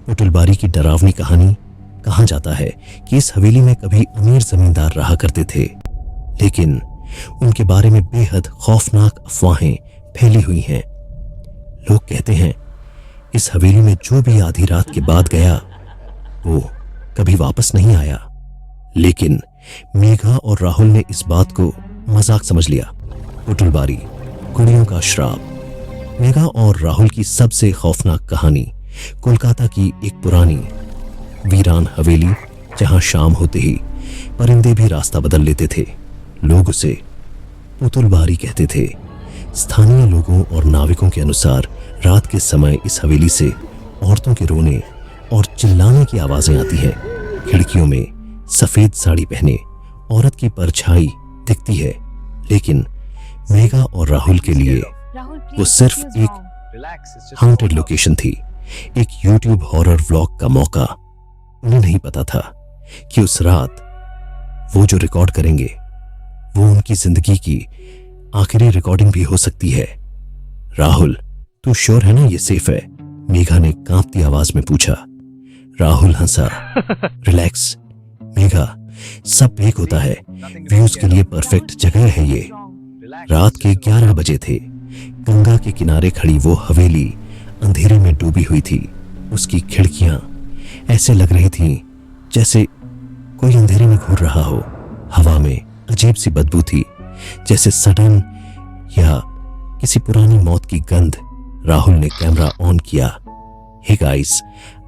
पुतुलबारी की डरावनी कहानी। कहा जाता है कि इस हवेली में कभी अमीर जमींदार रहा करते थे, लेकिन उनके बारे में बेहद खौफनाक अफवाहें फैली हुई हैं। लोग कहते हैं इस हवेली में जो भी आधी रात के बाद गया वो कभी वापस नहीं आया। लेकिन मेघा और राहुल ने इस बात को मजाक समझ लिया। पुतुलबारी, कुड़ियों का श्राप। मेघा और राहुल की सबसे खौफनाक कहानी कोलकाता की एक पुरानी वीरान हवेली, जहां शाम होते ही परिंदे भी रास्ता बदल लेते थे। लोग उसे पुतुलबारी कहते थे। स्थानीय लोगों और नाविकों के अनुसार रात के समय इस हवेली से औरतों के रोने और चिल्लाने की आवाजें आती हैं। खिड़कियों में सफेद साड़ी पहने औरत की परछाई दिखती है। लेकिन मेघा और राहुल के लिए वो सिर्फ एक हॉन्टेड लोकेशन थी, एक यूट्यूब हॉरर व्लॉग का मौका। उन्हें नहीं पता था कि उस रात वो जो रिकॉर्ड करेंगे वो उनकी जिंदगी की आखिरी रिकॉर्डिंग भी हो सकती है। राहुल, तू श्योर है ना ये सेफ है? मेघा ने कांपती आवाज में पूछा। राहुल हंसा। रिलैक्स मेघा, सब फेक होता है। व्यूज के लिए परफेक्ट जगह है ये। रात के 11 बजे थे। गंगा के किनारे खड़ी वो हवेली अंधेरे में डूबी हुई थी। उसकी खिड़कियां ऐसे लग रही थीं जैसे कोई अंधेरे में घूर रहा हो। हवा में अजीब सी बदबू थी, जैसे सडन या किसी पुरानी मौत की गंध। राहुल ने कैमरा ऑन किया। हे गाइस,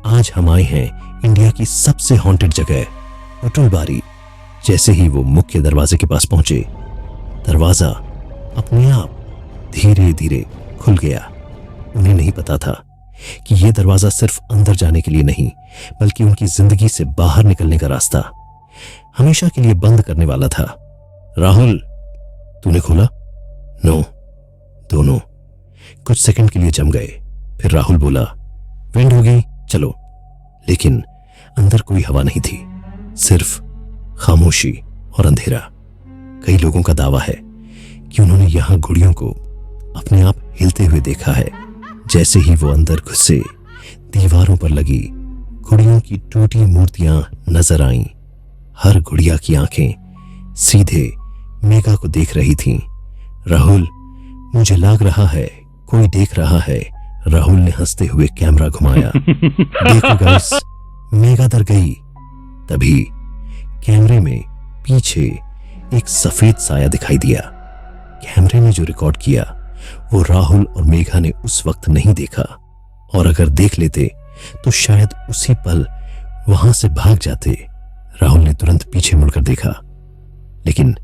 आज हम आए हैं इंडिया की सबसे हॉन्टेड जगह पुतुलबारी। जैसे ही वो मुख्य दरवाजे के पास पहुंचे, दरवाजा अपने आप धीरे धीरे खुल गया। उन्हें नहीं पता था कि यह दरवाजा सिर्फ अंदर जाने के लिए नहीं, बल्कि उनकी जिंदगी से बाहर निकलने का रास्ता हमेशा के लिए बंद करने वाला था। राहुल, तूने खोला? नो। दोनों कुछ सेकंड के लिए जम गए। फिर राहुल बोला, विंड हो गई, चलो। लेकिन अंदर कोई हवा नहीं थी, सिर्फ खामोशी और अंधेरा। कई लोगों का दावा है कि उन्होंने यहां घुड़ियों को अपने आप हिलते हुए देखा है। जैसे ही वो अंदर घुसे, दीवारों पर लगी घुड़ियों की टूटी मूर्तियां नजर आईं। हर घुड़िया की आंखें सीधे मेघा को देख रही थीं। राहुल, मुझे लग रहा है कोई देख रहा है। राहुल ने हंसते हुए कैमरा घुमाया। देखो गाइस, मेघा डर गई। तभी कैमरे में पीछे एक सफेद साया दिखाई दिया। कैमरे में जो रिकॉर्ड किया वो राहुल और मेघा ने उस वक्त नहीं देखा, और अगर देख लेते तो शायद उसी पल वहां से भाग जाते। राहुल ने तुरंत पीछे मुड़कर देखा, लेकिन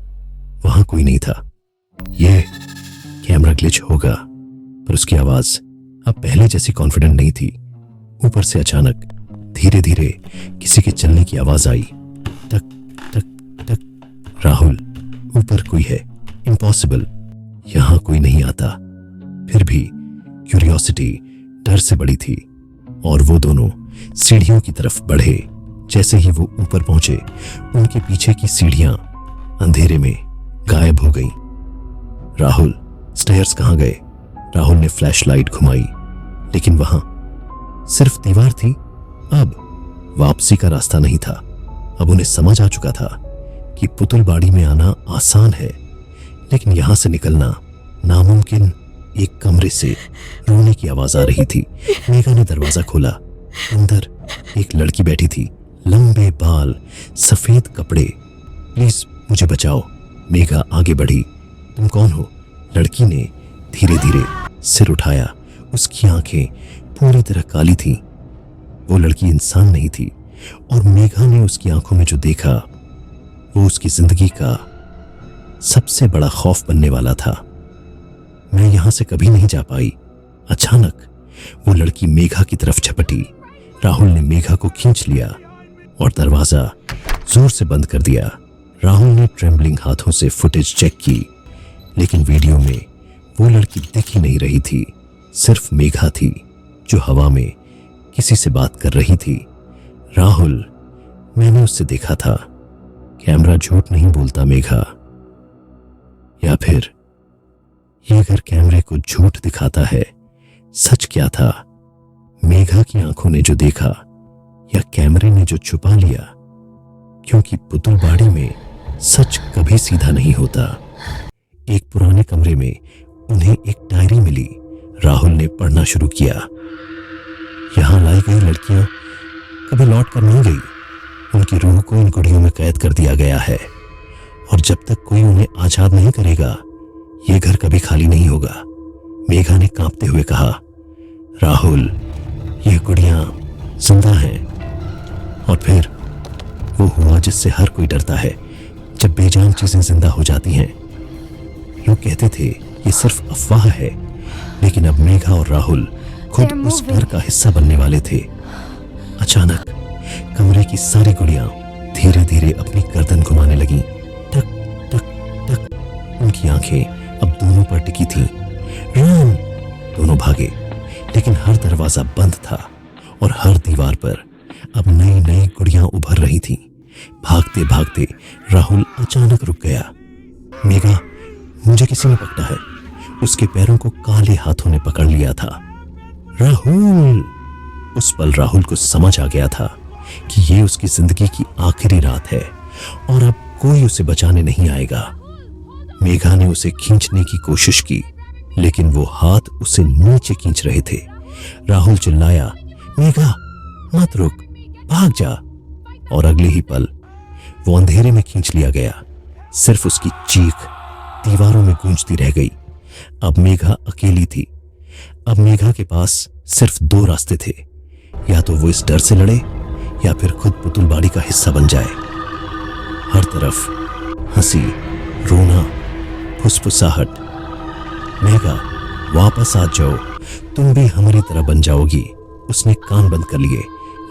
वहां कोई नहीं था। यह कैमरा ग्लिच होगा, पर उसकी आवाज अब पहले जैसी कॉन्फिडेंट नहीं थी। ऊपर से अचानक धीरे धीरे किसी के चलने की आवाज आई। टक टक टक। राहुल, ऊपर कोई है, इम्पॉसिबल, यहां कोई नहीं आता। फिर भी क्यूरियोसिटी डर से बड़ी थी, और वो दोनों सीढ़ियों की तरफ बढ़े। जैसे ही वो ऊपर पहुंचे, उनके पीछे की सीढ़ियां अंधेरे में गायब हो गईं। राहुल, स्टेयर्स कहां गए? राहुल ने फ्लैशलाइट घुमाई, लेकिन वहां सिर्फ दीवार थी। अब वापसी का रास्ता नहीं था। अब उन्हें समझ आ चुका था कि पुतुलबाड़ी में आना आसान है, लेकिन यहां से निकलना नामुमकिन। एक कमरे से रोने की आवाज आ रही थी। मेघा ने दरवाजा खोला। अंदर एक लड़की बैठी थी, लंबे बाल, सफेद कपड़े। प्लीज मुझे बचाओ। मेघा आगे बढ़ी। तुम कौन हो? लड़की ने धीरे धीरे सिर उठाया। उसकी आंखें पूरी तरह काली थीं। वो लड़की इंसान नहीं थी, और मेघा ने उसकी आंखों में जो देखा वो उसकी जिंदगी का सबसे बड़ा खौफ बनने वाला था। मैं यहां से कभी नहीं जा पाई। अचानक वो लड़की मेघा की तरफ झपटी। राहुल ने मेघा को खींच लिया और दरवाजा जोर से बंद कर दिया। राहुल ने ट्रेम्बलिंग हाथों से फुटेज चेक की, लेकिन वीडियो में वो लड़की दिख ही नहीं रही थी। सिर्फ मेघा थी जो हवा में किसी से बात कर रही थी। राहुल, मैंने उससे देखा था। कैमरा झूठ नहीं बोलता मेघा। या फिर ये अगर कैमरे को झूठ दिखाता है, सच क्या था? मेघा की आंखों ने जो देखा या कैमरे ने जो छुपा लिया, क्योंकि पुतुलबाड़ी में सच कभी सीधा नहीं होता। एक पुराने कमरे में उन्हें एक डायरी मिली। राहुल ने पढ़ना शुरू किया। यहां लाई गई लड़कियां कभी लौट कर नहीं गई। उनकी रूह को इन गुड़ियों में कैद कर दिया गया है, और जब तक कोई उन्हें आजाद नहीं करेगा, ये घर कभी खाली नहीं होगा। मेघा ने कांपते हुए कहा, राहुल, ये गुड़ियां जिंदा हैं। और फिर वो हुआ जिससे हर कोई डरता है, जब बेजान चीजें जिंदा हो जाती हैं। लोग कहते थे ये सिर्फ अफवाह है, लेकिन अब मेघा और राहुल खुद उस घर का हिस्सा बनने वाले थे। अचानक कमरे की सारी गुड़ियां धीरे धीरे अपनी गर्दन घुमाने लगीं। टक टक टक। उनकी आंखें अब दोनों पर टिकी थीं। रन! दोनों भागे, लेकिन हर दरवाजा बंद था और हर दीवार पर अब नई नई गुड़ियां उभर रही थीं। भागते भागते राहुल अचानक रुक गया। मेघा, मुझे किसी ने पकड़ा है। उसके पैरों को काले हाथों ने पकड़ लिया था। राहुल! उस पल राहुल को समझ आ गया था कि ये उसकी जिंदगी की आखिरी रात है और अब कोई उसे बचाने नहीं आएगा। मेघा ने उसे खींचने की कोशिश की, लेकिन वो हाथ उसे नीचे खींच रहे थे। राहुल चिल्लाया, मेघा मत रुक, भाग जा। और अगले ही पल वो अंधेरे में खींच लिया गया। सिर्फ उसकी चीख दीवारों में गूंजती रह गई। अब मेघा अकेली थी। अब मेघा के पास सिर्फ दो रास्ते थे, या तो वो इस डर से लड़े या फिर खुद पुतुलबाड़ी का हिस्सा बन जाए। हर तरफ हंसी, रोना, फुसफुसाहट। मेघा, वापस आ जाओ, तुम भी हमारी तरह बन जाओगी। उसने कान बंद कर लिए,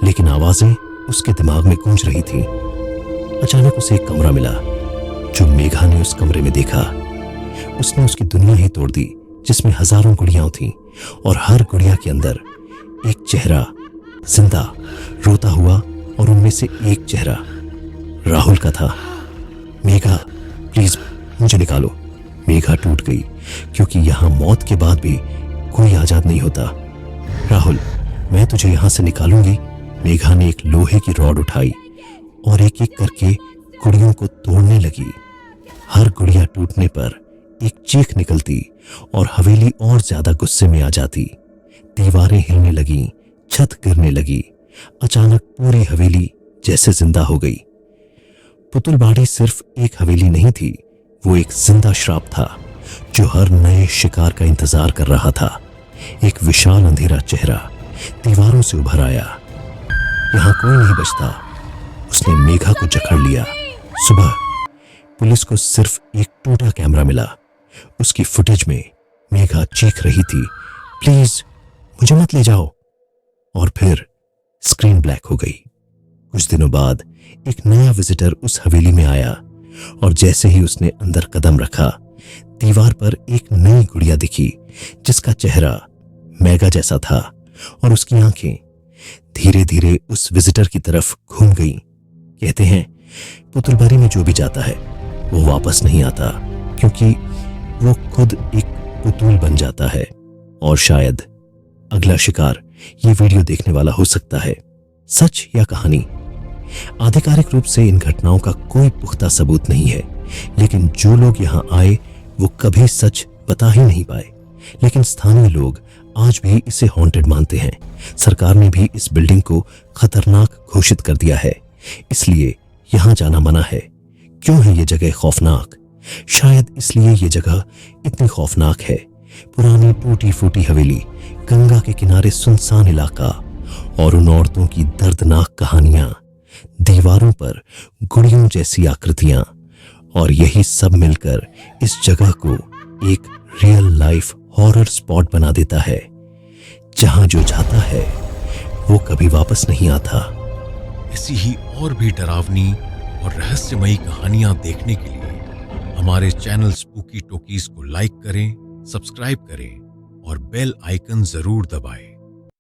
लेकिन आवाजें उसके दिमाग में गूंज रही थी। अचानक उसे एक कमरा मिला। जो मेघा ने उस कमरे में देखा, उसने उसकी दुनिया ही तोड़ दी, जिसमें हजारों गुड़ियां थीं और हर गुड़िया के अंदर एक चेहरा जिंदा रोता हुआ, और उनमें से एक चेहरा राहुल का था। मेघा, प्लीज मुझे निकालो। मेघा टूट गई, क्योंकि यहां मौत के बाद भी कोई आजाद नहीं होता। राहुल, मैं तुझे यहां से निकालूंगी। मेघा ने एक लोहे की रॉड उठाई और एक एक करके गुड़ियों को तोड़ने लगी। हर गुड़िया टूटने पर एक चीख निकलती और हवेली और ज्यादा गुस्से में आ जाती। दीवारें हिलने लगीं, छत गिरने लगी। अचानक पूरी हवेली जैसे जिंदा हो गई। पुतुलबाड़ी सिर्फ एक हवेली नहीं थी, वो एक जिंदा श्राप था जो हर नए शिकार का इंतजार कर रहा था। एक विशाल अंधेरा चेहरा दीवारों से उभर आया। यहां कोई नहीं बचता। उसने मेघा को जकड़ लिया। सुबह पुलिस को सिर्फ एक टूटा कैमरा मिला। उसकी फुटेज में मेघा चीख रही थी, प्लीज मुझे मत ले जाओ। और फिर स्क्रीन ब्लैक हो गई। कुछ दिनों बाद एक नया विजिटर उस हवेली में आया, और जैसे ही उसने अंदर कदम रखा, दीवार पर एक नई गुड़िया दिखी, जिसका चेहरा मेघा जैसा था और उसकी आंखें धीरे धीरे उस विजिटर की तरफ घूम गईं। कहते हैं पुतुलबाड़ी में जो भी जाता है वो वापस नहीं आता, क्योंकि वो खुद एक पुतुल बन जाता है। और शायद अगला शिकार ये वीडियो देखने वाला हो सकता है। सच या कहानी? आधिकारिक रूप से इन घटनाओं का कोई पुख्ता सबूत नहीं है, लेकिन जो लोग यहाँ आए वो कभी सच बता ही नहीं पाए। लेकिन स्थानीय लोग आज भी इसे हॉन्टेड मानते हैं। सरकार ने भी इस बिल्डिंग को खतरनाक घोषित कर दिया है, इसलिए यहाँ जाना मना है। क्यों है ये जगह खौफनाक? शायद इसलिए ये जगह इतनी खौफनाक है। पुरानी टूटी फूटी हवेली, गंगा के किनारे सुनसान इलाका, और उन औरतों की दर्दनाक कहानियां, दीवारों पर गुड़ियों जैसी आकृतियां, और यही सब मिलकर इस जगह को एक रियल लाइफ हॉरर स्पॉट बना देता है, जहां जो जाता है वो कभी वापस नहीं आता। ऐसी ही और भी डरावनी और रहस्यमयी कहानियां देखने के लिए हमारे चैनल स्पूकी टॉकीज को लाइक करें, सब्सक्राइब करें और बेल आइकन जरूर दबाएं।